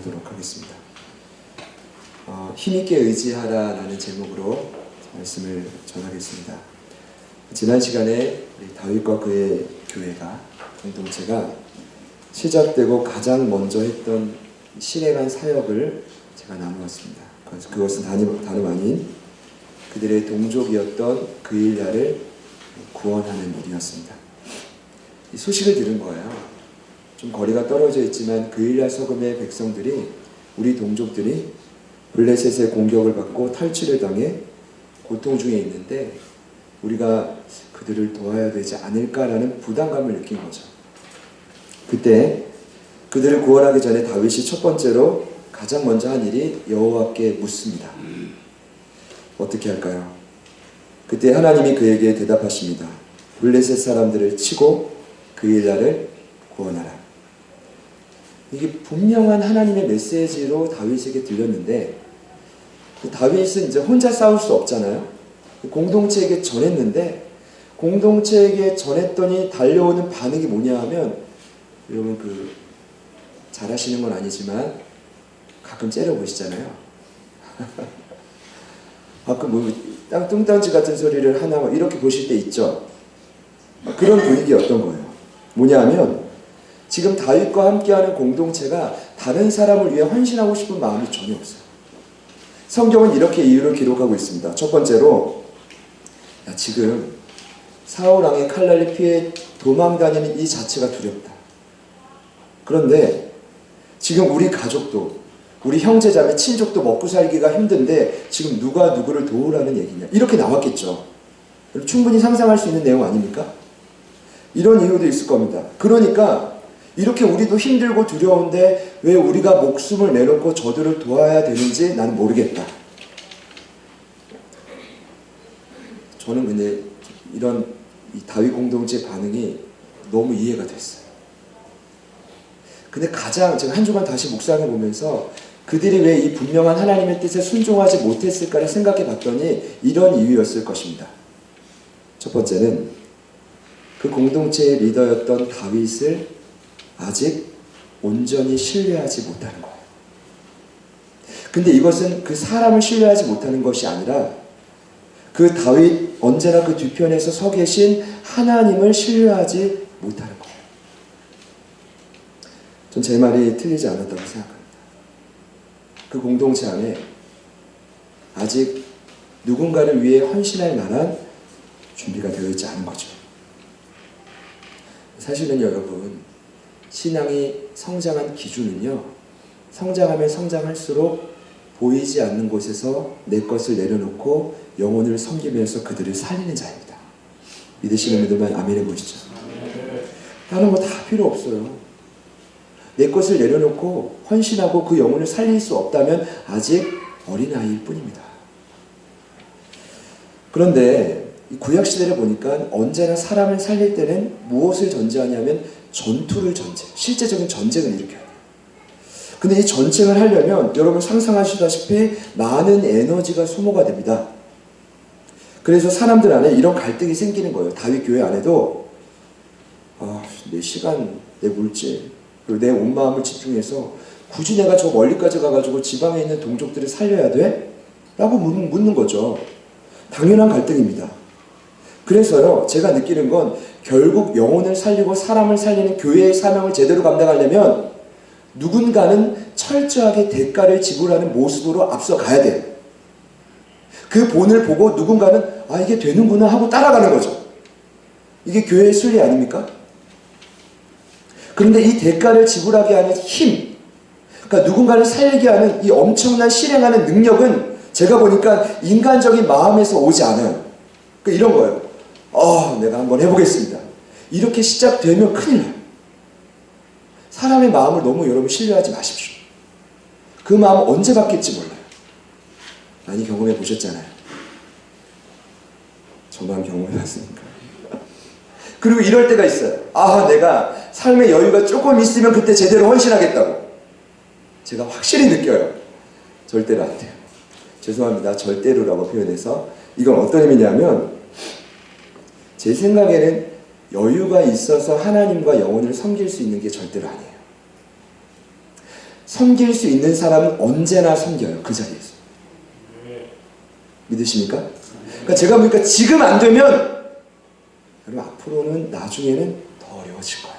나누도록 하겠습니다. 힘있게 의지하라라는 제목으로 말씀을 전하겠습니다. 지난 시간에 다윗과 그의 교회가, 공동체가 시작되고 가장 먼저 했던 실행한 사역을 제가 나누었습니다. 그것은 다름 아닌 그들의 동족이었던 그일야를 구원하는 일이었습니다. 이 소식을 들은 거예요. 좀 거리가 떨어져 있지만 그일야 서금의 백성들이, 우리 동족들이 블레셋의 공격을 받고 탈취를 당해 고통 중에 있는데 우리가 그들을 도와야 되지 않을까라는 부담감을 느낀 거죠. 그때 그들을 구원하기 전에 다윗이 첫 번째로 가장 먼저 한 일이 여호와께 묻습니다. 어떻게 할까요? 그때 하나님이 그에게 대답하십니다. 블레셋 사람들을 치고 그일야를 구원하라. 이게 분명한 하나님의 메시지로 다윗에게 들렸는데, 다윗은 이제 혼자 싸울 수 없잖아요. 공동체에게 전했는데, 공동체에게 전했더니 달려오는 반응이 뭐냐 하면, 여러분 잘 하시는 건 아니지만 가끔 째려보시잖아요. 뚱딴지 같은 소리를 하나 이렇게 보실 때 있죠. 그런 분위기였던 거예요. 뭐냐 하면 지금 다윗과 함께하는 공동체가 다른 사람을 위해 헌신하고 싶은 마음이 전혀 없어요. 성경은 이렇게 이유를 기록하고 있습니다. 첫 번째로, 지금 사울 왕의 칼날이 피해 도망다니는 이 자체가 두렵다. 그런데 지금 우리 가족도, 우리 형제자매 친족도 먹고 살기가 힘든데 지금 누가 누구를 도우라는 얘기냐, 이렇게 나왔겠죠. 충분히 상상할 수 있는 내용 아닙니까? 이런 이유도 있을 겁니다. 그러니까 이렇게 우리도 힘들고 두려운데 왜 우리가 목숨을 내놓고 저들을 도와야 되는지 나는 모르겠다. 저는 근데 이런 이 다윗 공동체 반응이 너무 이해가 됐어요. 근데 가장 제가 한 주간 다시 묵상해 보면서 그들이 왜 이 분명한 하나님의 뜻에 순종하지 못했을까를 생각해 봤더니 이런 이유였을 것입니다. 첫 번째는 그 공동체의 리더였던 다윗을 아직 온전히 신뢰하지 못하는 거예요. 근데 이것은 그 사람을 신뢰하지 못하는 것이 아니라 그 다윗, 언제나 그 뒤편에서 서 계신 하나님을 신뢰하지 못하는 거예요. 전 제 말이 틀리지 않았다고 생각합니다. 그 공동체 안에 아직 누군가를 위해 헌신할 만한 준비가 되어 있지 않은 거죠. 사실은 여러분, 신앙이 성장한 기준은요, 성장하면 성장할수록 보이지 않는 곳에서 내 것을 내려놓고 영혼을 섬기면서 그들을 살리는 자입니다. 믿으시는 분들만 아멘 해보시죠. 다른 거 다 필요 없어요. 내 것을 내려놓고 헌신하고 그 영혼을 살릴 수 없다면 아직 어린아이일 뿐입니다. 그런데 이 구약시대를 보니까 언제나 사람을 살릴 때는 무엇을 전제하냐면 전투를 전제, 실제적인 전쟁을 일으켜야 돼요. 근데 이 전쟁을 하려면 여러분 상상하시다시피 많은 에너지가 소모가 됩니다. 그래서 사람들 안에 이런 갈등이 생기는 거예요. 다윗 교회 안에도 내 시간, 내 물질, 그리고 내 온 마음을 집중해서 굳이 내가 저 멀리까지 가가지고 지방에 있는 동족들을 살려야 돼? 라고 묻는 거죠. 당연한 갈등입니다. 그래서요, 제가 느끼는 건 결국 영혼을 살리고 사람을 살리는 교회의 사명을 제대로 감당하려면 누군가는 철저하게 대가를 지불하는 모습으로 앞서가야 돼요. 그 본을 보고 누군가는 이게 되는구나 하고 따라가는 거죠. 이게 교회의 순리 아닙니까? 그런데 이 대가를 지불하게 하는 힘, 그러니까 누군가를 살리게 하는 이 엄청난 실행하는 능력은 제가 보니까 인간적인 마음에서 오지 않아요. 그러니까 이런 거예요. 내가 한번 해보겠습니다. 이렇게 시작되면 큰일 나요. 사람의 마음을 너무 여러분 신뢰하지 마십시오. 그 마음 언제 바뀔지 몰라요. 많이 경험해 보셨잖아요. 저만 경험해 봤으니까. 그리고 이럴 때가 있어요. 내가 삶의 여유가 조금 있으면 그때 제대로 헌신하겠다고. 제가 확실히 느껴요. 절대로 안 돼요. 죄송합니다. 절대로라고 표현해서. 이건 어떤 의미냐면 제 생각에는 여유가 있어서 하나님과 영혼을 섬길 수 있는 게 절대로 아니에요. 섬길 수 있는 사람은 언제나 섬겨요. 그 자리에서. 믿으십니까? 그러니까 제가 보니까 지금 안 되면 여러분 앞으로는 나중에는 더 어려워질 거예요.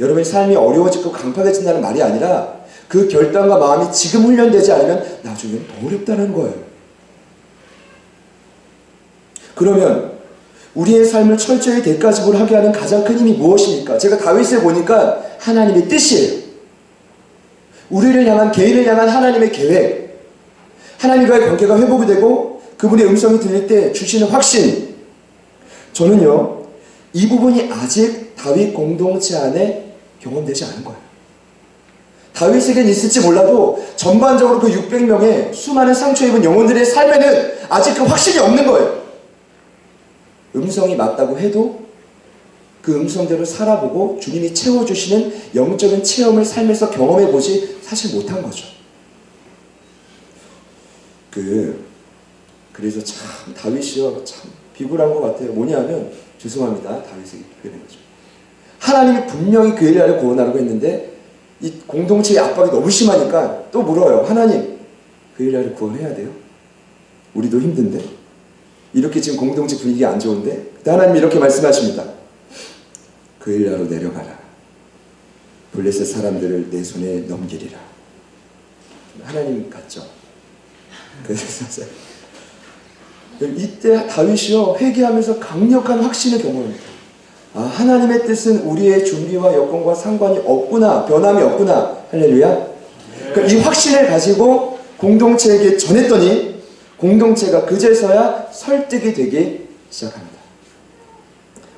여러분의 삶이 어려워지고 강팍해진다는 말이 아니라 그 결단과 마음이 지금 훈련되지 않으면 나중에는 더 어렵다는 거예요. 그러면 우리의 삶을 철저히 대가지불하게 하는 가장 큰 힘이 무엇입니까? 제가 다윗을 보니까 하나님의 뜻이에요. 우리를 향한, 개인을 향한 하나님의 계획, 하나님과의 관계가 회복이 되고 그분의 음성이 들릴 때 주시는 확신. 저는요, 이 부분이 아직 다윗 공동체 안에 경험되지 않은 거예요. 다윗에겐 있을지 몰라도 전반적으로 그 600명의 수많은 상처 입은 영혼들의 삶에는 아직 그 확신이 없는 거예요. 음성이 맞다고 해도 그 음성대로 살아보고 주님이 채워주시는 영적인 체험을 삶에서 경험해보지 사실 못한 거죠. 그래서 참 다윗이요, 참 비굴한 것 같아요. 뭐냐면, 죄송합니다, 다윗에게 비교된 거죠. 하나님이 분명히 그 엘리야를 구원하라고 했는데 이 공동체의 압박이 너무 심하니까 또 물어요. 하나님, 그 엘리야를 구원해야 돼요? 우리도 힘든데, 이렇게 지금 공동체 분위기 안 좋은데. 하나님이 이렇게 말씀하십니다. 그 엘리야로 내려가라. 블레셋 사람들을 내 손에 넘기리라. 하나님 같죠? 그래서 이때 다윗이요, 회개하면서 강력한 확신을 경험합니다. 아, 하나님의 뜻은 우리의 준비와 여건과 상관이 없구나, 변함이 없구나. 할렐루야. 그러니까 이 확신을 가지고 공동체에게 전했더니 공동체가 그제서야 설득이 되기 시작합니다.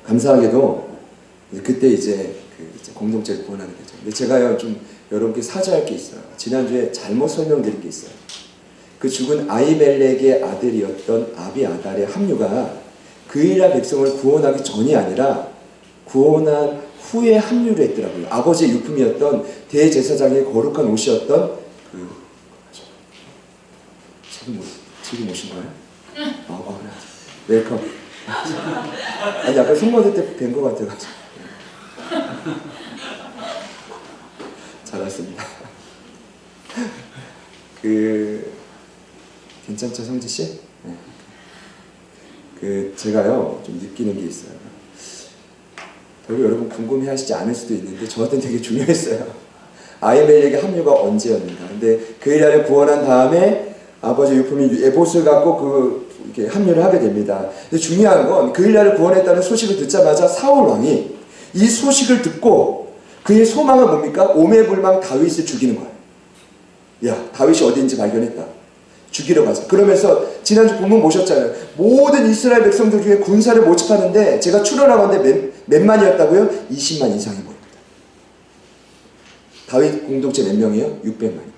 감사하게도 그때 이제 공동체를 구원하는 거죠. 근데 제가요, 좀 여러분께 사죄할 게 있어요. 지난주에 잘못 설명드릴 게 있어요. 그 죽은 아히멜렉의 아들이었던 아비아달의 합류가 그 엘리야 백성을 구원하기 전이 아니라 구원한 후에 합류를 했더라고요. 아버지의 유품이었던 대제사장의 거룩한 옷이었던 지금 오신 거예요? 그래. 웰컴. 아니, 아까 성모될 때 뵌 것 같아가지고. 잘 왔습니다. 괜찮죠, 성지씨? 네. 제가요, 좀 느끼는 게 있어요. 별로 여러분 궁금해 하시지 않을 수도 있는데, 저한테는 되게 중요했어요. 아히멜렉의 합류가 언제였는가. 근데 그 엘리야를 구원한 다음에 아버지 유품인 에봇을 갖고 이렇게 합류를 하게 됩니다. 근데 중요한 건 그 엘리야를 구원했다는 소식을 듣자마자 사울 왕이 이 소식을 듣고 그의 소망은 뭡니까? 오매불망 다윗을 죽이는 거예요. 야, 다윗이 어디인지 발견했다. 죽이러 가자. 그러면서 지난주 본문 보셨잖아요. 모든 이스라엘 백성들 중에 군사를 모집하는데 제가 추론하건대 몇 만이었다고요? 20만 이상이 모입니다. 다윗 공동체 몇 명이에요? 600만입니다.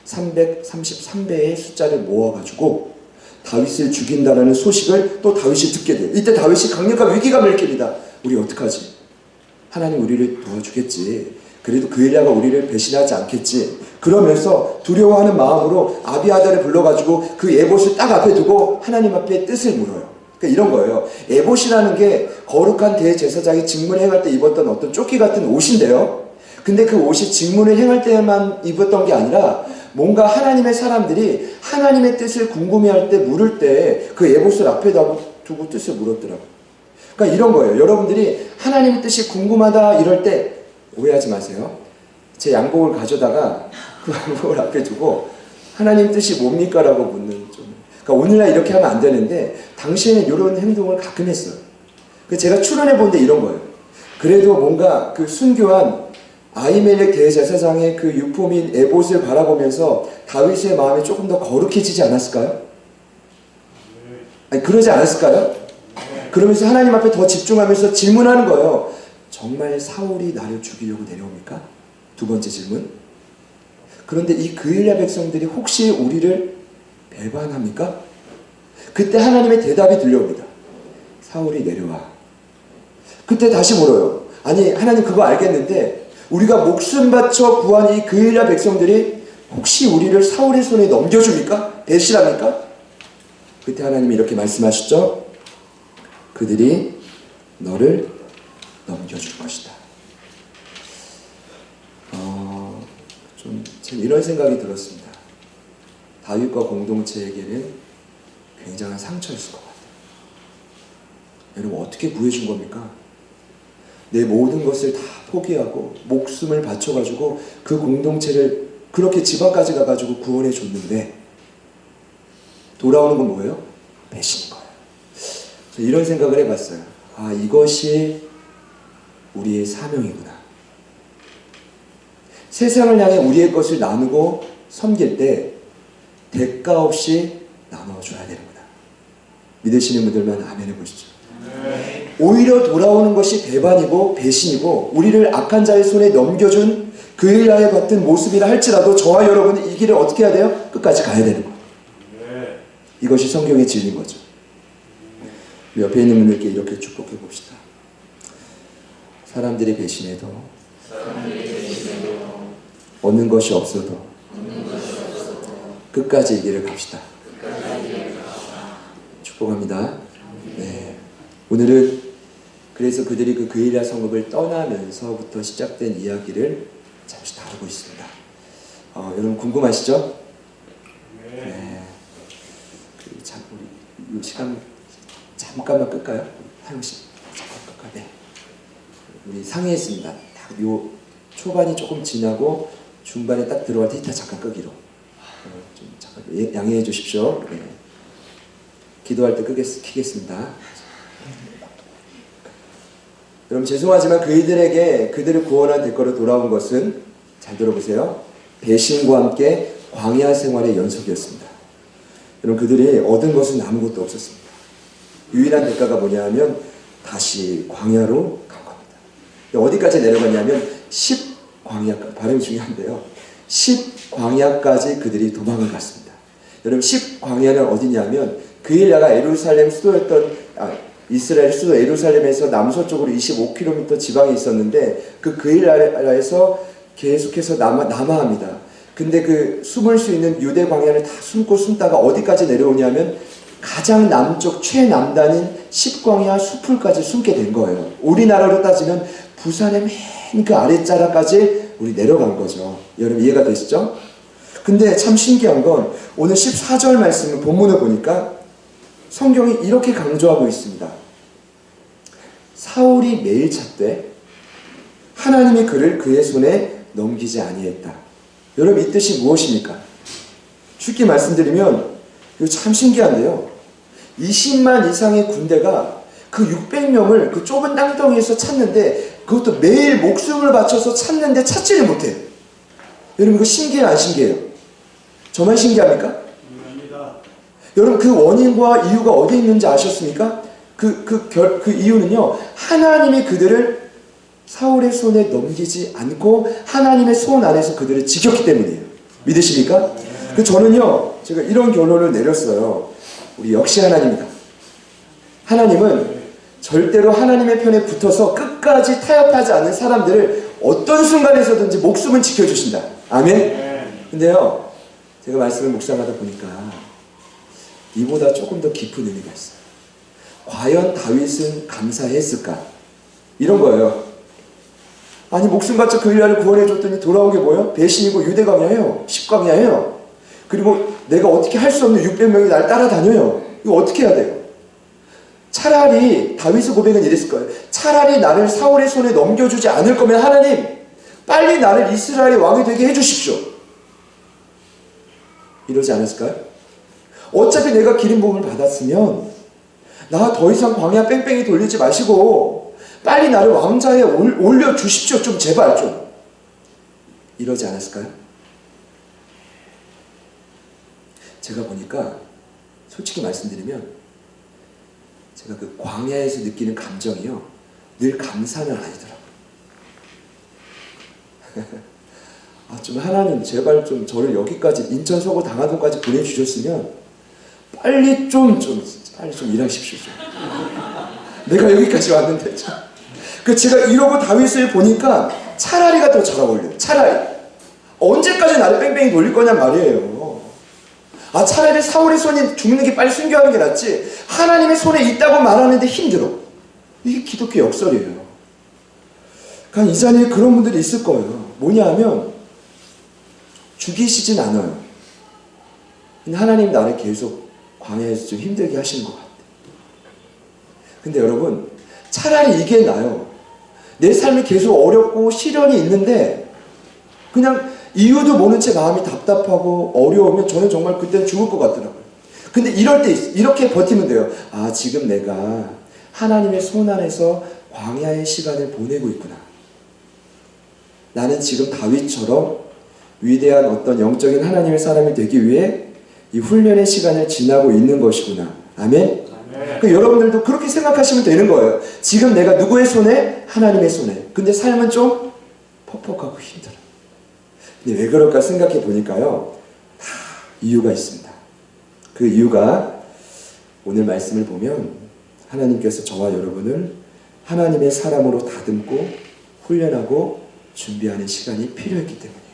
333배의 숫자를 모아가지고 다윗을 죽인다는 소식을 또 다윗이 듣게 돼요. 이때 다윗이 강력한 위기감을 느낍니다. 우리 어떡하지? 하나님 우리를 도와주겠지. 그래도 그 엘리야가 우리를 배신하지 않겠지. 그러면서 두려워하는 마음으로 아비아달을 불러가지고 그 에봇을 딱 앞에 두고 하나님 앞에 뜻을 물어요. 그러니까 이런 거예요. 에봇이라는 게 거룩한 대제사장이 직문을 행할 때 입었던 어떤 조끼 같은 옷인데요. 근데 그 옷이 직문을 행할 때만 입었던 게 아니라 뭔가 하나님의 사람들이 하나님의 뜻을 궁금해할 때 물을 때 그 에봇을 앞에 두고 뜻을 물었더라고요. 그러니까 이런 거예요. 여러분들이 하나님의 뜻이 궁금하다 이럴 때 오해하지 마세요. 제 양복을 가져다가 그 양복을 앞에 두고 하나님 뜻이 뭡니까? 라고 묻는 좀. 그러니까 오늘날 이렇게 하면 안 되는데 당시에는 이런 행동을 가끔 했어요. 그래서 제가 추론해 본 데 이런 거예요. 그래도 뭔가 그 순교한 아히멜렉 대제사장의 그 유품인 에봇을 바라보면서 다윗의 마음이 조금 더 거룩해지지 않았을까요? 아니, 그러지 않았을까요? 그러면서 하나님 앞에 더 집중하면서 질문하는 거예요. 정말 사울이 나를 죽이려고 내려옵니까? 두 번째 질문. 그런데 이 그 엘리야 백성들이 혹시 우리를 배반합니까? 그때 하나님의 대답이 들려옵니다. 사울이 내려와. 그때 다시 물어요. 아니, 하나님 그거 알겠는데 우리가 목숨 바쳐 구한 이 그 엘리야 백성들이 혹시 우리를 사울의 손에 넘겨줍니까? 배신합니까? 그때 하나님이 이렇게 말씀하시죠. 그들이 너를 넘겨줄 것이다. 좀 전 이런 생각이 들었습니다. 다윗과 공동체에게는 굉장한 상처였을 것 같아요. 여러분, 어떻게 구해준 겁니까? 내 모든 것을 다 포기하고 목숨을 바쳐가지고 그 공동체를 그렇게 집 앞까지 가가지고 구원해 줬는데 돌아오는 건 뭐예요? 배신인 거예요. 이런 생각을 해봤어요. 아, 이것이 우리의 사명이구나. 세상을 향해 우리의 것을 나누고 섬길 때 대가 없이 나눠줘야 되는구나. 믿으시는 분들만 아멘 해보시죠. 네. 오히려 돌아오는 것이 배반이고 배신이고 우리를 악한 자의 손에 넘겨준 그 일하에 같은 모습이라 할지라도 저와 여러분이 이 길을 어떻게 해야 돼요? 끝까지 가야 되는 거예요. 네. 이것이 성경의 진리인 거죠. 옆에 있는 분들께 이렇게 축복해 봅시다. 사람들이 배신해도 얻는 것이 없어도 끝까지 이 길을 갑시다. 축복합니다. 네. 오늘은 그래서 그들이 그 그일야 성읍을 떠나면서부터 시작된 이야기를 잠시 다루고 있습니다. 여러분 궁금하시죠? 네. 우리 이 시간 잠깐만 끌까요? 하영씨 잠깐 끌까요? 네. 우리 상의했습니다. 딱 요 초반이 조금 지나고 중반에 딱 들어갈 때 이따 잠깐 끄기로. 좀 잠깐 양해해 주십시오. 네. 기도할 때 키겠습니다. 여러분 죄송하지만 그들을 구원한 대가로 돌아온 것은 잘 들어보세요. 배신과 함께 광야 생활의 연속이었습니다. 여러분 그들이 얻은 것은 아무것도 없었습니다. 유일한 대가가 뭐냐 하면 다시 광야로 간 겁니다. 어디까지 내려갔냐면 10광야, 발음이 중요한데요. 10광야까지 그들이 도망을 갔습니다. 여러분 10광야는 어디냐면 그일야가 예루살렘 수도였던 이스라엘 수도 예루살렘에서 남서쪽으로 25km 지방에 있었는데 그 그일야에서 계속해서 남하합니다. 근데 그 숨을 수 있는 유대 광야를 다 숨다가 어디까지 내려오냐면 가장 남쪽 최남단인 10광야 수풀까지 숨게 된 거예요. 우리나라로 따지면 부산의 맨 그 아랫자락까지 우리 내려간 거죠. 여러분 이해가 되시죠? 근데 참 신기한 건 오늘 14절 말씀을 본문을 보니까 성경이 이렇게 강조하고 있습니다. 사울이 매일 찾되 하나님이 그를 그의 손에 넘기지 아니했다. 여러분 이 뜻이 무엇입니까? 쉽게 말씀드리면 이거 참 신기한데요. 20만 이상의 군대가 그 600명을 그 좁은 땅덩이에서 찾는데 그것도 매일 목숨을 바쳐서 찾는데 찾지를 못해요. 여러분 이거 신기해요 안 신기해요? 저만 신기합니까? 여러분 그 원인과 이유가 어디에 있는지 아셨습니까? 그 이유는요. 하나님이 그들을 사울의 손에 넘기지 않고 하나님의 손 안에서 그들을 지켰기 때문이에요. 믿으십니까? 저는요. 제가 이런 결론을 내렸어요. 우리 역시 하나님이다. 하나님은 절대로 하나님의 편에 붙어서 끝까지 타협하지 않는 사람들을 어떤 순간에서든지 목숨은 지켜주신다. 아멘? 근데요. 제가 말씀을 묵상하다 보니까 이보다 조금 더 깊은 의미가 있어요. 과연 다윗은 감사했을까? 이런 거예요. 아니 목숨 바쳐 그일야를 구원해줬더니 돌아온 게 뭐예요? 배신이고 유대광야예요. 10광야예요. 그리고 내가 어떻게 할 수 없는 600명이 날 따라다녀요. 이거 어떻게 해야 돼요? 차라리 다윗의 고백은 이랬을 거예요. 차라리 나를 사울의 손에 넘겨주지 않을 거면 하나님 빨리 나를 이스라엘의 왕이 되게 해주십시오. 이러지 않았을까요? 어차피 내가 기름 부음을 받았으면 나 더 이상 광야 뺑뺑이 돌리지 마시고 빨리 나를 왕자에 올려주십시오. 좀 제발 좀. 이러지 않았을까요? 제가 보니까 솔직히 말씀드리면 제가 그 광야에서 느끼는 감정이요 늘 감사는 아니더라고요. 좀 하나님 제발 좀 저를 여기까지 인천 서구 당하동까지 보내주셨으면 빨리 좀 일하십시오. 좀. 내가 여기까지 왔는데 제가 이러고 다윗을 보니까 차라리가 더 잘 어울려요. 차라리 언제까지 나를 뺑뺑이 돌릴 거냔 말이에요. 차라리 사울의 손이 죽는 게 빨리 순교하는 게 낫지 하나님의 손에 있다고 말하는데 힘들어. 이게 기독교 역설이에요. 그러니까 이 자리에 그런 분들이 있을 거예요. 뭐냐 하면 죽이시진 않아요. 근데 하나님 나를 계속 광야에서 좀 힘들게 하시는 것 같아요. 근데 여러분, 차라리 이게 나아요. 내 삶이 계속 어렵고 시련이 있는데 그냥 이유도 모른 채 마음이 답답하고 어려우면 저는 정말 그때는 죽을 것 같더라고요. 근데 이럴 때 이렇게 버티면 돼요. 아, 지금 내가 하나님의 손 안에서 광야의 시간을 보내고 있구나. 나는 지금 다윗처럼 위대한 어떤 영적인 하나님의 사람이 되기 위해 이 훈련의 시간을 지나고 있는 것이구나. 아멘? 그 여러분들도 그렇게 생각하시면 되는 거예요. 지금 내가 누구의 손에? 하나님의 손에. 근데 삶은 좀 퍽퍽하고 힘들어. 근데 왜 그럴까 생각해 보니까요, 다 이유가 있습니다. 그 이유가 오늘 말씀을 보면 하나님께서 저와 여러분을 하나님의 사람으로 다듬고 훈련하고 준비하는 시간이 필요했기 때문이에요.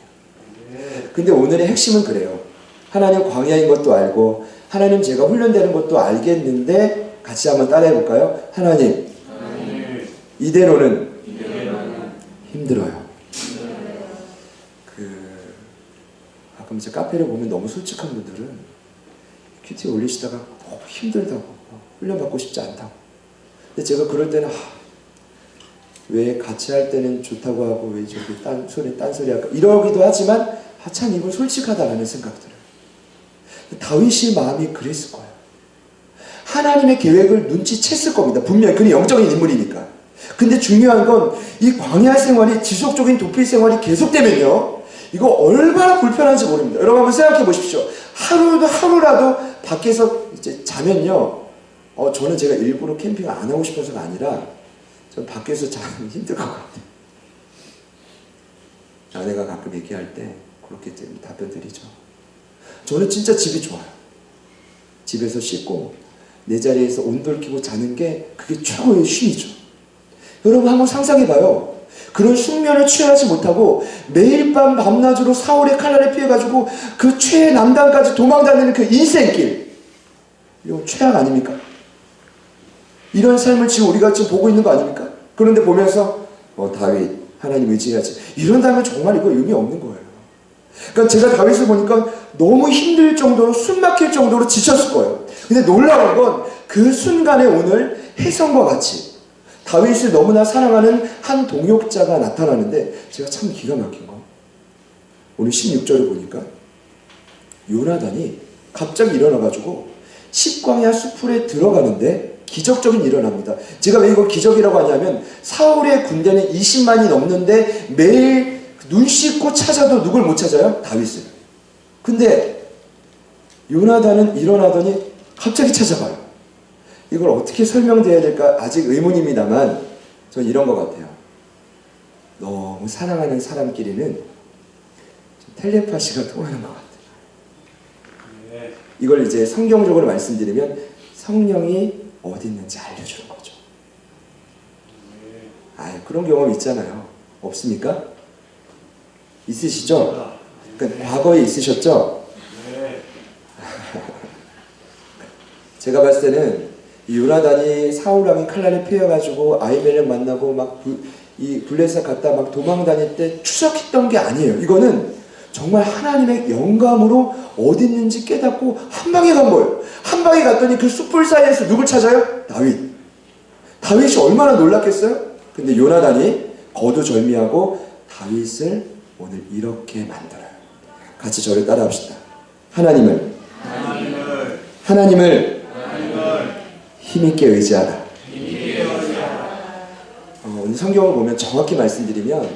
근데 오늘의 핵심은 그래요. 하나님 광야인 것도 알고 하나님 제가 훈련되는 것도 알겠는데 같이 한번 따라해 볼까요? 하나님, 이대로는 힘들어요. 가끔 제 카페를 보면 너무 솔직한 분들은 큐티 올리시다가 너무 힘들다고, 훈련받고 싶지 않다고. 근데 제가 그럴 때는 왜 같이 할 때는 좋다고 하고 왜 저기 딴소리 할까 이러기도 하지만 참 이건 솔직하다라는 생각 들어요. 다윗의 마음이 그랬을 거예요. 하나님의 계획을 눈치챘을 겁니다. 분명히 그는 영적인 인물이니까. 근데 중요한 건 이 광야 생활이 지속적인 도피 생활이 계속되면요, 이거 얼마나 불편한지 모릅니다. 여러분 한번 생각해 보십시오. 하루라도 밖에서 이제 자면요, 저는 제가 일부러 캠핑을 안 하고 싶어서가 아니라 전 밖에서 자면 힘들 것 같아요. 아내가 가끔 얘기할 때 그렇게 좀 답변 드리죠. 저는 진짜 집이 좋아요. 집에서 씻고 내 자리에서 온돌 켜고 자는 게 그게 최고의 쉼이죠. 여러분 한번 상상해봐요. 그런 숙면을 취하지 못하고 매일 밤 밤낮으로 사울의 칼날에 피해가지고 그 최의 남단까지 도망다니는 그 인생길, 이거 최악 아닙니까? 이런 삶을 지금 우리가 지금 보고 있는 거 아닙니까? 그런데 보면서 다윗 하나님 의지해야지 이런다면 정말 이거 의미 없는 거예요. 그러니까 제가 다윗을 보니까 너무 힘들 정도로 숨 막힐 정도로 지쳤을 거예요. 근데 놀라운 건 그 순간에 오늘 혜성과 같이 다윗을 너무나 사랑하는 한 동역자가 나타나는데 제가 참 기가 막힌 거, 오늘 16절을 보니까 요나단이 갑자기 일어나가지고 십광야 수풀에 들어가는데 기적적인 일이 일어납니다. 제가 왜 이걸 기적이라고 하냐면 사울의 군대는 20만이 넘는데 매일 눈 씻고 찾아도 누굴 못 찾아요? 다윗을. 근데 요나단은 일어나더니 갑자기 찾아가요. 이걸 어떻게 설명드려야 될까 아직 의문입니다만 전 이런 것 같아요. 너무 사랑하는 사람끼리는 텔레파시가 통하는 것 같아요. 이걸 이제 성경적으로 말씀드리면 성령이 어디 있는지 알려주는 거죠. 그런 경험 있잖아요. 없습니까? 있으시죠? 그러니까 과거에 있으셨죠? 제가 봤을 때는 이 요나단이 사울왕이 칼날에 피해가지고 아히멜렉 만나고 막 이 블레셋 갔다 막 도망 다닐 때 추적했던 게 아니에요. 이거는 정말 하나님의 영감으로 어디 있는지 깨닫고 한 방에 간 거예요. 한 방에 갔더니 그 숯불 사이에서 누굴 찾아요? 다윗. 다윗이 얼마나 놀랐겠어요? 근데 요나단이 거두절미하고 다윗을 오늘 이렇게 만들어요. 같이 저를 따라합시다. 하나님을 힘있게 의지하라. 오늘 성경을 보면 정확히 말씀드리면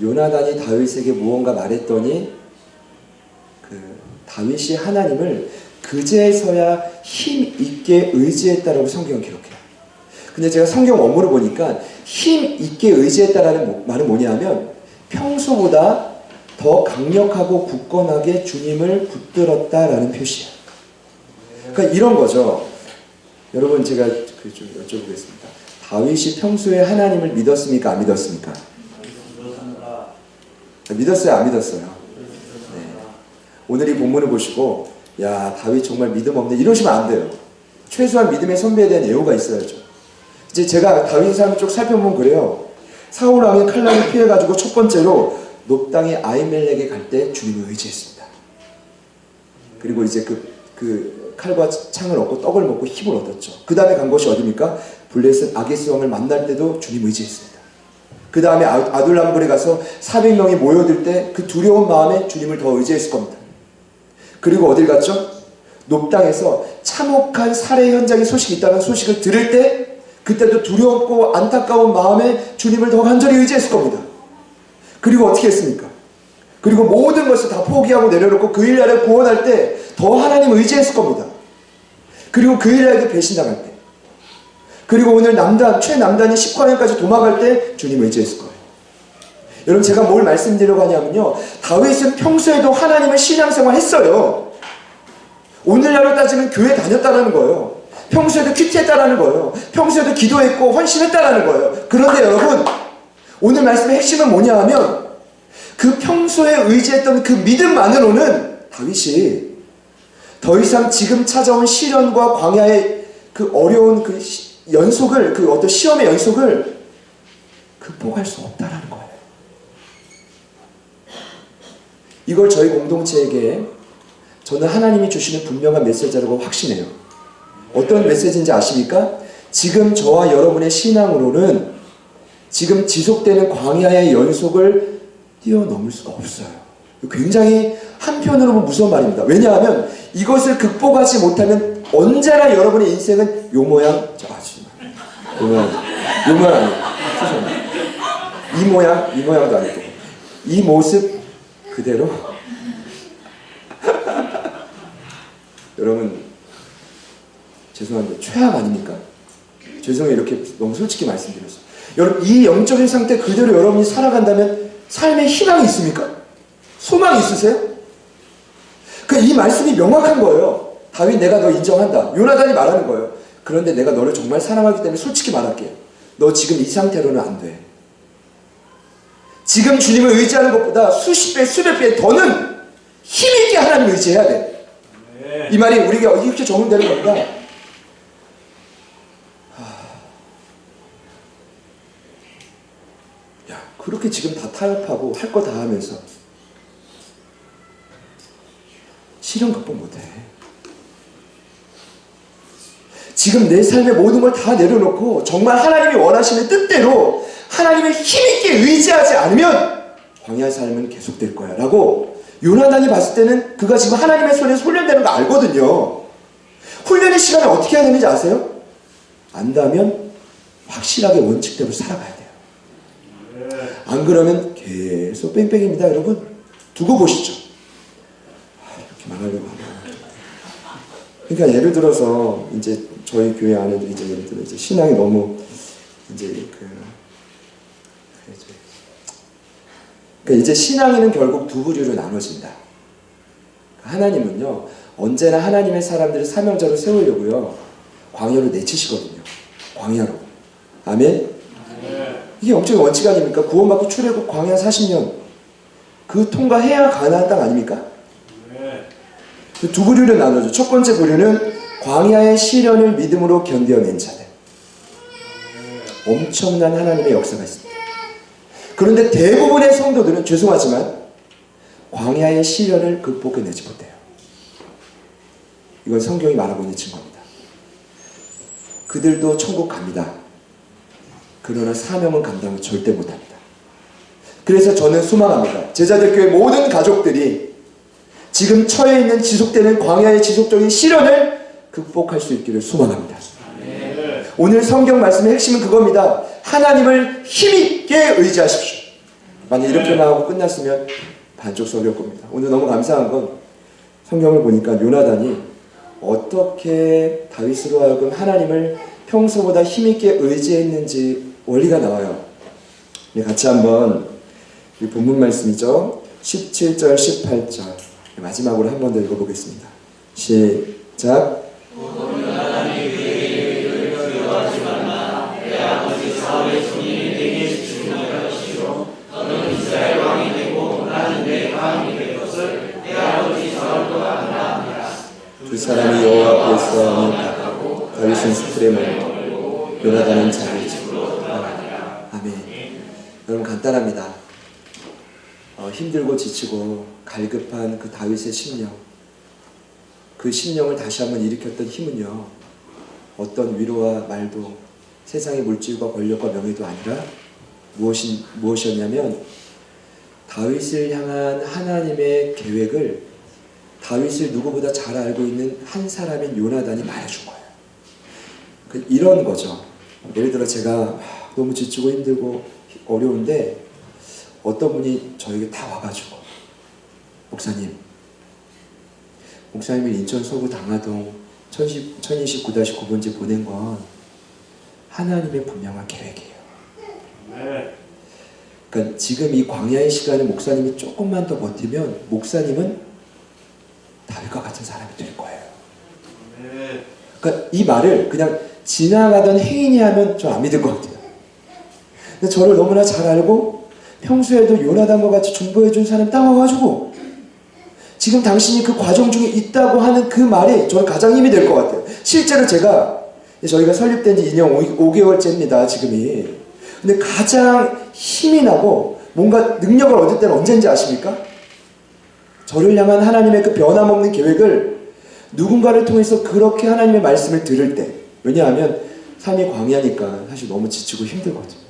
요나단이 다윗에게 무언가 말했더니 다윗이 하나님을 그제서야 힘있게 의지했다라고 성경은 기록해요. 근데 제가 성경 원문을 보니까 힘있게 의지했다라는 말은 뭐냐면 평소보다 더 강력하고 굳건하게 주님을 붙들었다라는 표시예요. 그러니까 이런 거죠. 여러분 제가 좀 여쭤보겠습니다. 다윗이 평소에 하나님을 믿었습니까? 안 믿었습니까? 믿었어요? 안 믿었어요? 네. 오늘 이 본문을 보시고 야 다윗 정말 믿음 없네 이러시면 안 돼요. 최소한 믿음의 선배에 대한 예우가 있어야죠. 이제 제가 다윗 삶을 쭉 살펴보면 그래요. 사울 왕의 칼날을 피해가지고 첫 번째로 높당의 아히멜렉에 갈 때 주님을 의지했습니다. 그리고 이제 그 칼과 창을 얻고 떡을 먹고 힘을 얻었죠. 그 다음에 간 곳이 어디입니까? 블레셋 아게스 왕을 만날 때도 주님 의지했습니다. 그 다음에 아둘람굴에 가서 400명이 모여들 때 그 두려운 마음에 주님을 더 의지했을 겁니다. 그리고 어딜 갔죠? 높당에서 참혹한 살해 현장의 소식이 있다는 소식을 들을 때 그때도 두렵고 안타까운 마음에 주님을 더 간절히 의지했을 겁니다. 그리고 어떻게 했습니까? 그리고 모든 것을 다 포기하고 내려놓고 그 일날에 구원할 때 더 하나님 의지했을 겁니다. 그리고 그 일날에도 배신당할 때, 그리고 오늘 최남단이 19년까지 도망갈 때 주님 의지했을 거예요. 여러분, 제가 뭘 말씀드리려고 하냐면요, 다윗은 평소에도 하나님을 신앙생활 했어요. 오늘날로 따지면 교회 다녔다라는 거예요. 평소에도 큐티했다라는 거예요. 평소에도 기도했고 헌신했다라는 거예요. 그런데 여러분, 오늘 말씀의 핵심은 뭐냐 하면 그 평소에 의지했던 그 믿음만으로는 다윗이 더 이상 지금 찾아온 시련과 광야의 그 어려운 그 연속을, 그 어떤 시험의 연속을 극복할 수 없다라는 거예요. 이걸 저희 공동체에게 저는 하나님이 주시는 분명한 메시지라고 확신해요. 어떤 메시지인지 아십니까? 지금 저와 여러분의 신앙으로는 지금 지속되는 광야의 연속을 뛰어넘을 수가 없어요. 굉장히 한편으로 보면 무서운 말입니다. 왜냐하면 이것을 극복하지 못하면 언제나 여러분의 인생은 요 모양, 요 모양 아니에요. 이 모양도 아니고 이 모습 그대로 여러분, 죄송한데 최악 아닙니까? 죄송해요, 이렇게 너무 솔직히 말씀드려서. 여러분, 이 영적인 상태 그대로 여러분이 살아간다면 삶에 희망이 있습니까? 소망이 있으세요? 이 말씀이 명확한 거예요. 다윗, 내가 너 인정한다. 요나단이 말하는 거예요. 그런데 내가 너를 정말 사랑하기 때문에 솔직히 말할게요. 너 지금 이 상태로는 안 돼. 지금 주님을 의지하는 것보다 수십 배, 수백 배 더는 힘있게 하나님을 의지해야 돼. 이 말이 우리가 이렇게 적용되는 겁니다. 야, 그렇게 지금 다 타협하고 할 거 다 하면서 시련 극복 못해. 지금 내 삶의 모든 걸 다 내려놓고 정말 하나님이 원하시는 뜻대로 하나님을 힘있게 의지하지 않으면 광야의 삶은 계속될 거야 라고 요나단이 봤을 때는 그가 지금 하나님의 손에 훈련되는 거 알거든요. 훈련의 시간에 어떻게 해야 되는지 아세요? 안다면 확실하게 원칙대로 살아가야 돼요. 안 그러면 계속 뺑뺑입니다. 여러분, 두고 보시죠. 이렇게 말하려고 하면. 그러니까 예를 들어서 이제 저희 교회 안에도 이제 예를 들어 이제 신앙이 너무 이제 그러니까 이제 신앙인은 결국 두 부류로 나눠진다. 하나님은요, 언제나 하나님의 사람들을 사명자로 세우려고요, 광야로 내치시거든요. 광야로. 아멘? 이게 영적인 원칙 아닙니까? 구원받고 출애굽 광야 40년. 그 통과해야 가나안 땅 아닙니까? 그 두 부류로 나눠져. 첫 번째 부류는 광야의 시련을 믿음으로 견뎌낸 자들. 엄청난 하나님의 역사가 있습니다. 그런데 대부분의 성도들은 죄송하지만 광야의 시련을 극복해내지 못해요. 이건 성경이 말하고 있는 증거입니다. 그들도 천국 갑니다. 그러나 사명은 감당을 절대 못합니다. 그래서 저는 소망합니다. 제자들교회 모든 가족들이 지금 처해 있는 지속되는 광야의 지속적인 시련을 극복할 수 있기를 소망합니다. 오늘 성경 말씀의 핵심은 그겁니다. 하나님을 힘있게 의지하십시오. 만약 이렇게만 하고 끝났으면 반쪽 설교일 겁니다. 오늘 너무 감사한 건 성경을 보니까 요나단이 어떻게 다윗으로 하여금 하나님을 평소보다 힘있게 의지했는지 원리가 나와요. 같이 한번 이 본문 말씀이죠. 17절, 18절 마지막으로 한 번 더 읽어보겠습니다. 시작. 두 사람이 여호와 앞에서 언을 닦고 다윗은 스풀에 머물고 요나단은 자기 집으로 돌아가니라. 아멘. 여러분, 간단합니다. 힘들고 지치고 갈급한 그 다윗의 심령, 그 심령을 다시 한번 일으켰던 힘은요, 어떤 위로와 말도, 세상의 물질과 권력과 명예도 아니라 무엇이었냐면 다윗을 향한 하나님의 계획을 다윗을 누구보다 잘 알고 있는 한 사람인 요나단이 말해준 거예요. 이런 거죠. 예를 들어 제가 너무 지치고 힘들고 어려운데 어떤 분이 저에게 다 와가지고 목사님이 인천 서구 당하동 1029-9번지 보낸 건 하나님의 분명한 계획이에요. 그러니까 지금 이 광야의 시간에 목사님이 조금만 더 버티면 목사님은 다윗과 같은 사람이 될 거예요. 그러니까 이 말을 그냥 지나가던 행인이 하면 좀 안 믿을 것 같아요. 근데 저를 너무나 잘 알고 평소에도 요나단과 같이 중보해준 사람이 딱 와가지고 지금 당신이 그 과정 중에 있다고 하는 그 말이 저는 가장 힘이 될 것 같아요. 실제로 저희가 설립된 지 2년 5개월째입니다. 지금이. 근데 가장 힘이 나고 뭔가 능력을 얻을 때는 언제인지 아십니까? 저를 향한 하나님의 그 변함없는 계획을 누군가를 통해서 그렇게 하나님의 말씀을 들을 때, 왜냐하면 삶이 광야니까 사실 너무 지치고 힘들거든요.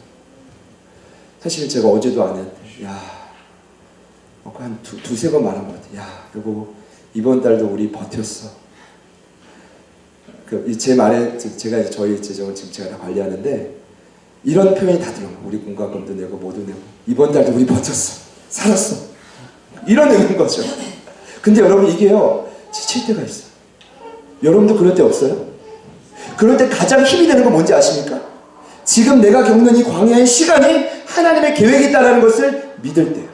사실 제가 어제도 아는 한 두세 번 말한 것 같아요. 그리고 이번 달도 우리 버텼어. 제 말에 제가 저희 재정을 지금 제가 다 관리하는데 이런 표현이 다 들어요. 우리 공과금도 내고 뭐도 내고 이번 달도 우리 버텼어. 살았어. 이런 의미인 거죠. 근데 여러분 이게요, 지칠 때가 있어요. 여러분도 그럴 때 없어요? 그럴 때 가장 힘이 되는 건 뭔지 아십니까? 지금 내가 겪는 이 광야의 시간이 하나님의 계획이 있다는 것을 믿을 때요.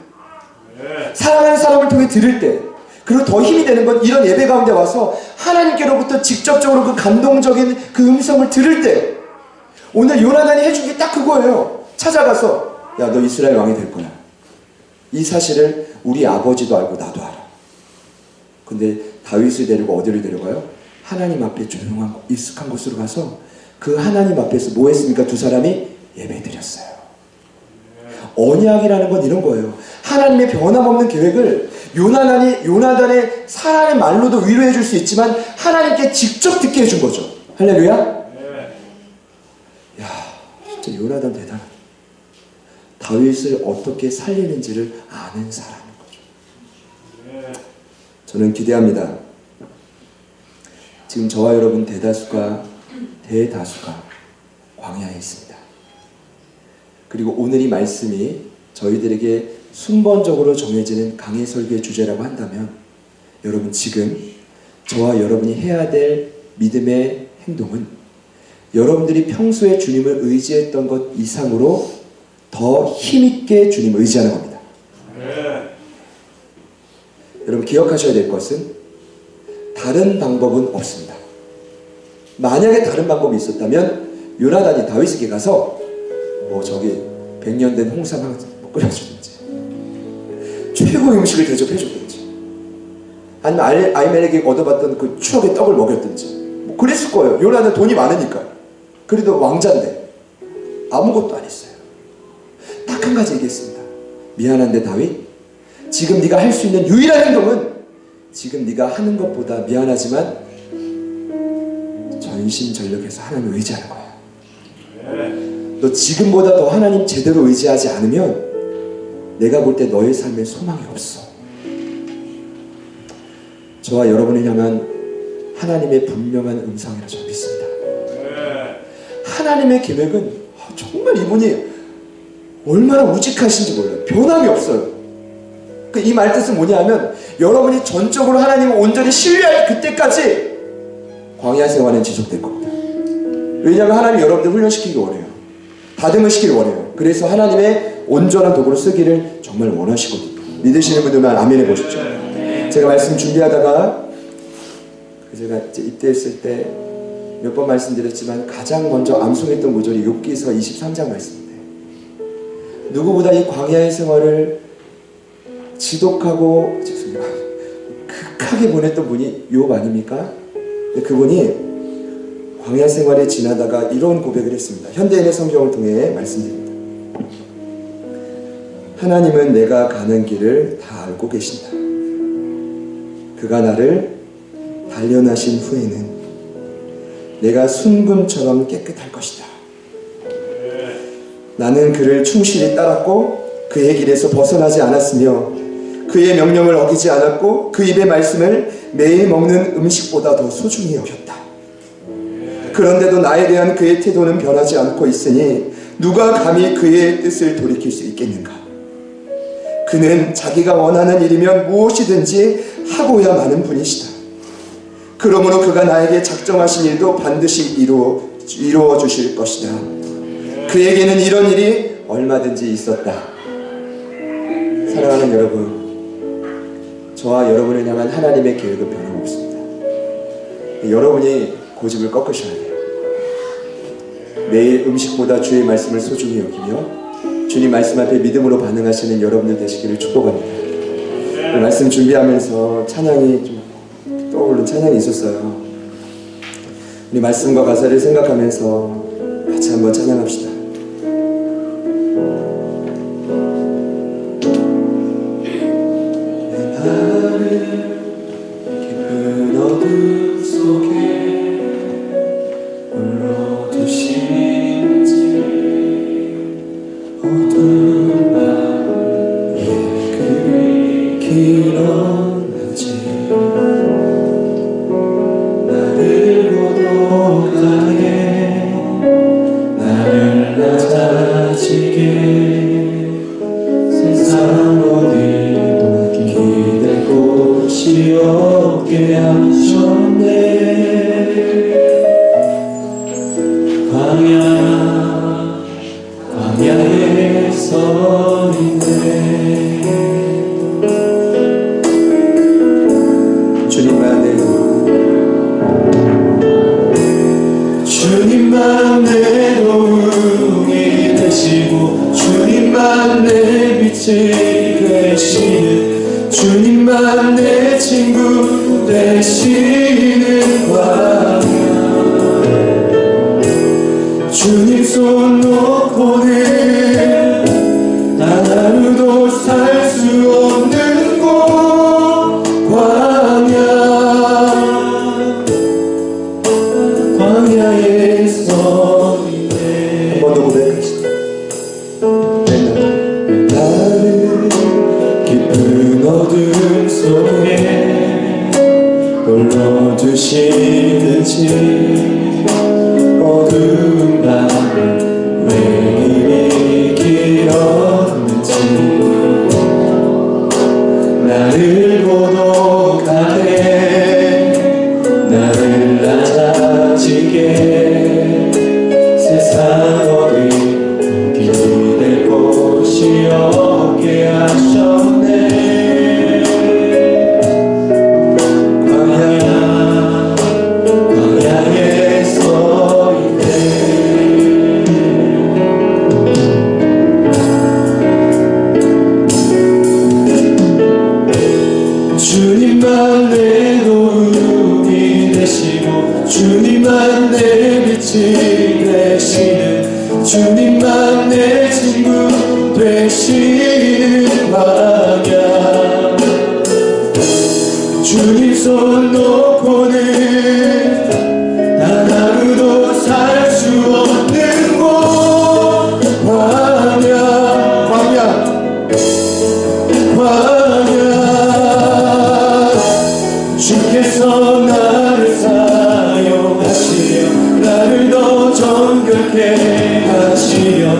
사랑하는 사람을 통해 들을 때, 그리고 더 힘이 되는 건 이런 예배 가운데 와서 하나님께로부터 직접적으로 그 감동적인 그 음성을 들을 때, 오늘 요나단이 해준 게 딱 그거예요. 찾아가서 야, 너 이스라엘 왕이 될 거야. 이 사실을 우리 아버지도 알고 나도 알아. 근데 다윗을 데리고 어디를 데려가요? 하나님 앞에 조용한 익숙한 곳으로 가서 그 하나님 앞에서 뭐 했습니까? 두 사람이 예배 드렸어요. 언약이라는 건 이런 거예요. 하나님의 변함없는 계획을 요나단의 사람의 말로도 위로해 줄 수 있지만 하나님께 직접 듣게 해준 거죠. 할렐루야? 야, 진짜 요나단 대단하다. 다윗을 어떻게 살리는지를 아는 사람인 거죠. 저는 기대합니다. 지금 저와 여러분 대다수가 광야에 있습니다. 그리고 오늘 이 말씀이 저희들에게 순번적으로 정해지는 강해 설교의 주제라고 한다면 여러분 지금 저와 여러분이 해야 될 믿음의 행동은 여러분들이 평소에 주님을 의지했던 것 이상으로 더 힘있게 주님을 의지하는 겁니다. 여러분 기억하셔야 될 것은 다른 방법은 없습니다. 만약에 다른 방법이 있었다면 요나단이 다윗에게 가서 저기 100년 된 홍삼 한 끓여주든지 최고의 음식을 대접해주든지 아니면 아히멜렉이 얻어봤던 그 추억의 떡을 먹였든지 그랬을 거예요. 요나단 돈이 많으니까. 그래도 왕자인데 아무것도 안 했어요. 딱 한 가지 얘기했습니다. 미안한데 다윗, 지금 네가 할 수 있는 유일한 행동은 지금 네가 하는 것보다 미안하지만 전심전력해서 하나님을 의지하는 거야. 너 지금보다 더 하나님 제대로 의지하지 않으면 내가 볼 때 너의 삶에 소망이 없어. 저와 여러분을 향한 하나님의 분명한 음성이라 저는 믿습니다. 하나님의 계획은 정말 이분이 얼마나 우직하신지 몰라요. 변함이 없어요. 이 말 뜻은 뭐냐면 여러분이 전적으로 하나님을 온전히 신뢰할 그때까지 광야 생활은 지속될 겁니다. 왜냐하면 하나님이 여러분들 훈련시키기 원해요. 다듬을 시키기 원해요. 그래서 하나님의 온전한 도구로 쓰기를 정말 원하시거든요. 믿으시는 분들만 아멘 해보십시오. 제가 말씀 준비하다가 제가 입대했을 때 몇 번 말씀드렸지만 가장 먼저 암송했던 구절이 욥기서 23장 말씀인데 누구보다 이 광야의 생활을 지독하고 극하게 보냈던 분이 욥 아닙니까? 근데 그분이 광야 생활에 지나다가 이런 고백을 했습니다. 현대인의 성경을 통해 말씀드립니다. 하나님은 내가 가는 길을 다 알고 계신다. 그가 나를 단련하신 후에는 내가 순금처럼 깨끗할 것이다. 나는 그를 충실히 따랐고 그의 길에서 벗어나지 않았으며 그의 명령을 어기지 않았고 그 입의 말씀을 매일 먹는 음식보다 더 소중히 여겼다. 그런데도 나에 대한 그의 태도는 변하지 않고 있으니 누가 감히 그의 뜻을 돌이킬 수 있겠는가? 그는 자기가 원하는 일이면 무엇이든지 하고야 마는 분이시다. 그러므로 그가 나에게 작정하신 일도 반드시 이루어 주실 것이다. 그에게는 이런 일이 얼마든지 있었다. 사랑하는 여러분, 저와 여러분을 향한 하나님의 계획은 변함없습니다. 여러분이 고집을 꺾으셔야 돼요. 매일 음식보다 주의 말씀을 소중히 여기며 주님 말씀 앞에 믿음으로 반응하시는 여러분들 되시기를 축복합니다. 말씀 준비하면서 찬양이 좀 떠오르는 찬양이 있었어요. 우리 말씀과 가사를 생각하면서 같이 한번 찬양합시다. 깊은 어둠 속에 홀로 두신지 어두운 밤에 그리 길었는지 나를 고독하게 나를 낮아지게 세상 어디도 기댈 곳이 없게 하셨네. 광야에 서 있네. 주님만 내 도움이 되시고 주님만 내 빛이 되시는 주님만 내 친구 되시는 광야. 주님 손 놓고는 단 하루도 살 수 없는 곳 광야. 광야에 서 있네. 한 번 더 고백합시다. 나를 깊은 어둠 속에 홀로 두시는지 어두운 밤 왜 이리 길었는지 나를 고독하게 나를 낮아지게 세상 어디 기댈 곳이 없게 하셨네. 광야에 서 있네. 주님만 내 도움이 되시고 주님만 내 빛이 되시는 주님만 내 친구 되시는 광야. 주님 손 놓고는 단 하루도 살 수 없는 곳 광야. 주께서 나를 사용하시려 나를 더 정결케 하시려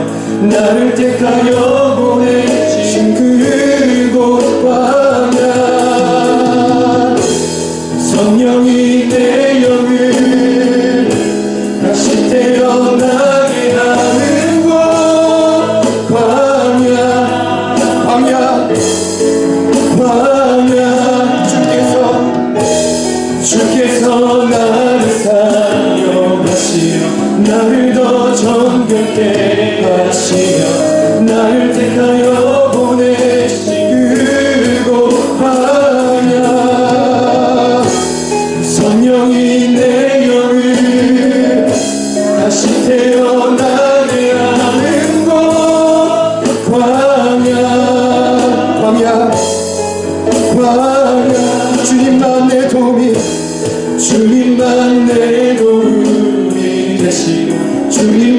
나를 택하여 보내신 그곳 광야. 성령이 내 영을 다시 태어나게 하는 곳 광야. 주께서 나를 사용하시려 나를 더 정결케 하시려 나를 택하여 보내신 그곳 광야. 성령이 내 영을 다시 태어나게 하는 곳 광야.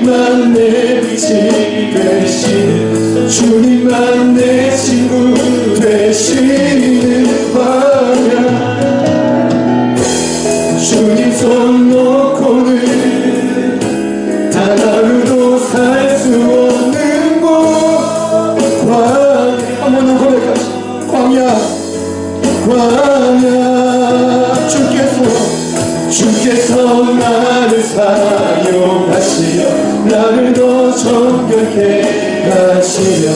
주님만 내 빛이 되시는, 주님만 내 친구 되시는 광야. 주님 손 놓고는 단 하루도 살 수 없는 곳 광야. 한번 더 고백하시. 광야 광야. 주께서 나를 사용하시려, 나를 더 정결케 하시려,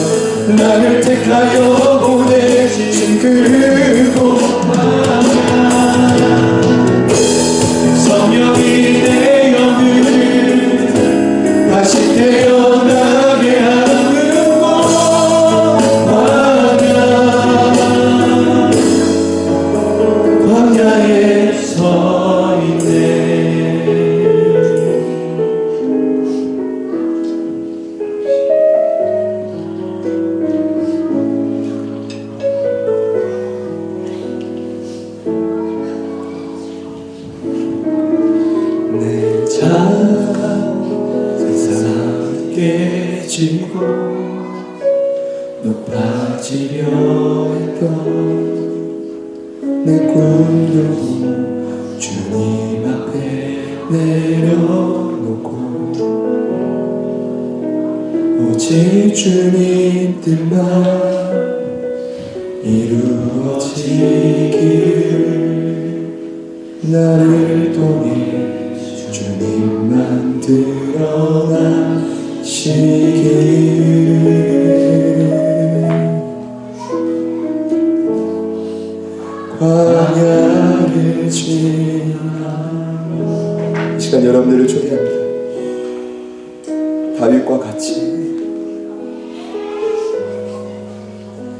나를 택하여 보내신 그곳 성령이 내 영을 다시 태어나게 하는 곳 광야에 서 있네. 내 자가 세상 깨지고 높아지려 했던 내 꿈도 주님 앞에 내려놓고, 오직 주님 뜻만 이루어지길, 나를 통해 주님만 드러나시길. 광야를 지나. 이 시간 여러분들을 초대합니다. 다윗과 같이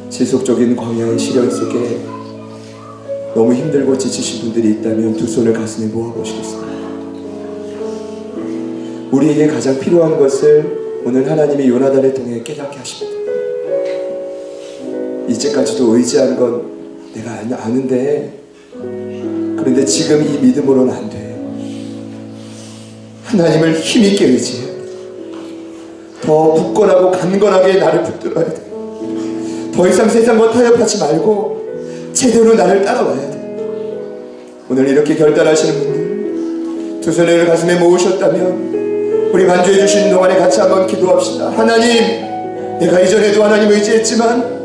지속적인 광야의 시련 속에 너무 힘들고 지치신 분들이 있다면 두 손을 가슴에 모아보시겠습니다. 우리에게 가장 필요한 것을 오늘 하나님이 요나단을 통해 깨닫게 하십니다. 이제까지도 의지한 건 내가 아는데, 그런데 지금 이 믿음으로는 안 돼. 하나님을 힘있게 의지해. 더 굳건하고 강건하게 나를 붙들어야 돼. 더 이상 세상과 타협하지 말고 제대로 나를 따라와야 돼. 오늘 이렇게 결단하시는 분들 두 손을 가슴에 모으셨다면 우리 반주해 주신 동안에 같이 한번 기도합시다. 하나님, 내가 이전에도 하나님 의지했지만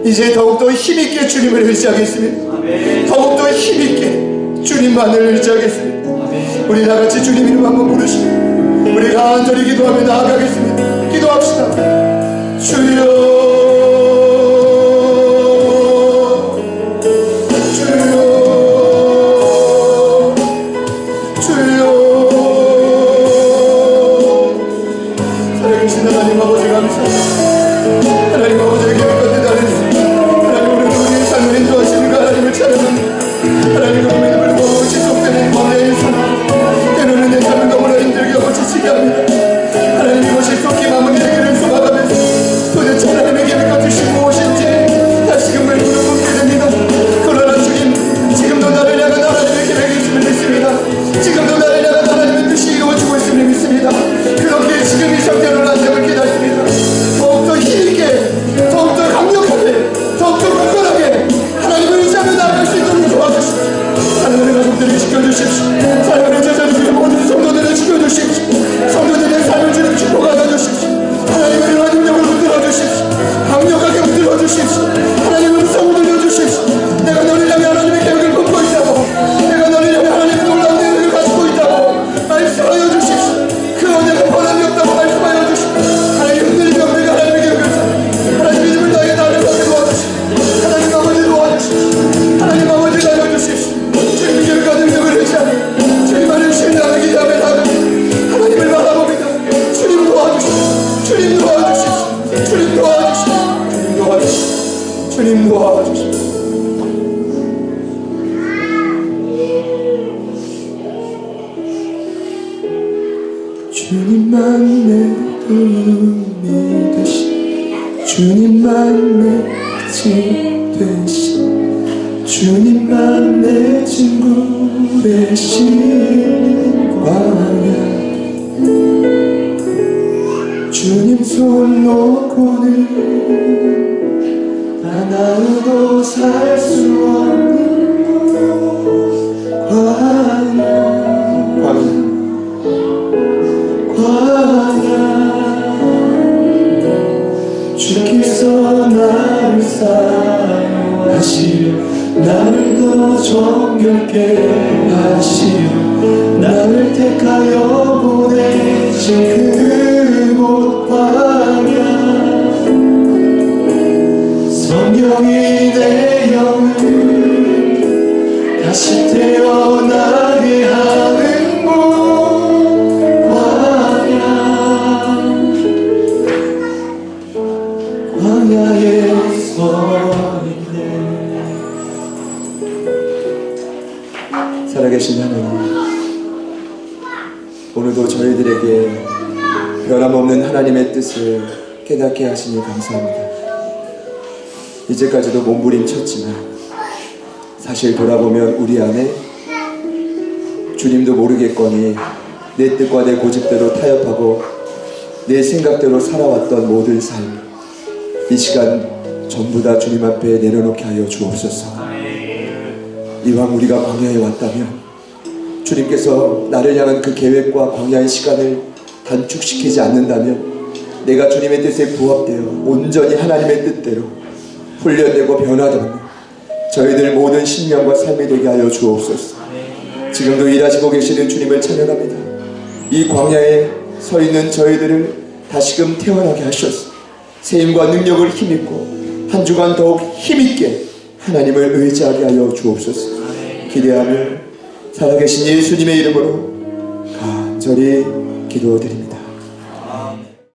이제 더욱더 힘있게 주님을 의지하겠습니다. 더욱더 힘있게 주님만을 의지하겠습니다. 우리 다같이 주님 이름 한번 부르시고 우리 간절히 기도하며 나아가겠습니다. 기도합시다. 주여, 주여, 주여. 살아계신 하나님 아버지 감사합니다. 하나님 아버지의 계획 같은 하나님, 하나님 우리의 삶을 인도하시는 그 하나님을 찬양합니다. 하나님 그 믿음을 보고 지속되는 광야의 삶, 때로는 내 삶을 너무나 힘들게 하고 지치게 합니다. 하나님 이것이 속히 마무리되기를 소망하면서 도대체 하나님의 계획 같은 무엇인지 다시금 묻게 됩니다. 그러나 주님, 지금도 나를 향한 하나님의 계획이 있음을 믿습니다. 지금도 나를 향한 하나님의 뜻이 이루어지고 있음을 믿습니다. 그렇게 지금 이 상태로는 안 됨을 깨닫습니다. 더욱더 힘있게, 더욱더 강력하게, 더욱더 굳건하게 하나님을 의지하며 나아갈 수 있도록 도와주십시오. 사랑하는 가족들을 지켜주십시오. 사랑하는 제자들의 모든 성도들을 지켜주십시오. 성도들의 삶을 주님 축복하여 주십시오. 하나님의 이러한 능력을 흔들어 주십시오. 강력하게 흔들어 주십시오. 하나님의 음성을 들려주십시오. 내가 너를 향해 하나님의 계획을 품고 있다고, 내가 너를 향해 하나님의 놀라운 계획을 가지고 있다고 말씀하여 주십시오. 그 은혜가 변함이 없다고 말씀하여 주십시오. 하나님 흔들리며 우리가 하나님의 계획을 살아 하나님 믿음을 다해 나를 살게 도와주십시오. 하나님 아버지 도와주십시오. 하나님 아버지 살려주십시오. 주님 계획과 능력을 의지하며 주님만을 신뢰하며 기도하며 나아갑니다. 하나님을 바라봅니다. 주님 도와주십시오. 주님 도와주십시오. 주님 도와주십시오. 주님 도와주십시오. 주님 도와주십시오. 주님만 내 도움이 되시, 주님만 내 빛이 되시, 주님만 내 친구 되신 광야. 주님 손 놓고는 하나로도 살 수 없는 광야 주께서 나를 사랑하시며 나를 더 정결케 하시며 나를 택하여 보내신 그곳 광야 성령이 내 영을 다시 태어나게 하는 곳 광야에 서 있네. 살아계신 하나님, 오늘도 저희들에게 변함없는 하나님의 뜻을 깨닫게 하시니 감사합니다. 이제까지도 몸부림쳤지만 사실 돌아보면 우리 안에 주님도 모르겠거니 내 뜻과 내 고집대로 타협하고 내 생각대로 살아왔던 모든 삶, 이 시간 전부 다 주님 앞에 내려놓게 하여 주옵소서. 이왕 우리가 광야에 왔다면 주님께서 나를 향한 그 계획과 광야의 시간을 단축시키지 않는다면 내가 주님의 뜻에 부합되어 온전히 하나님의 뜻대로 훈련되고 변화되는 저희들 모든 신령과 삶이 되게 하여 주옵소서. 지금도 일하시고 계시는 주님을 찬양합니다. 이 광야에 서 있는 저희들을 다시금 태어나게 하셔서 세임과 능력을 힘입고 한 주간 더욱 힘있게 하나님을 의지하게 하여 주옵소서. 기대하며 살아계신 예수님의 이름으로 간절히 기도드립니다.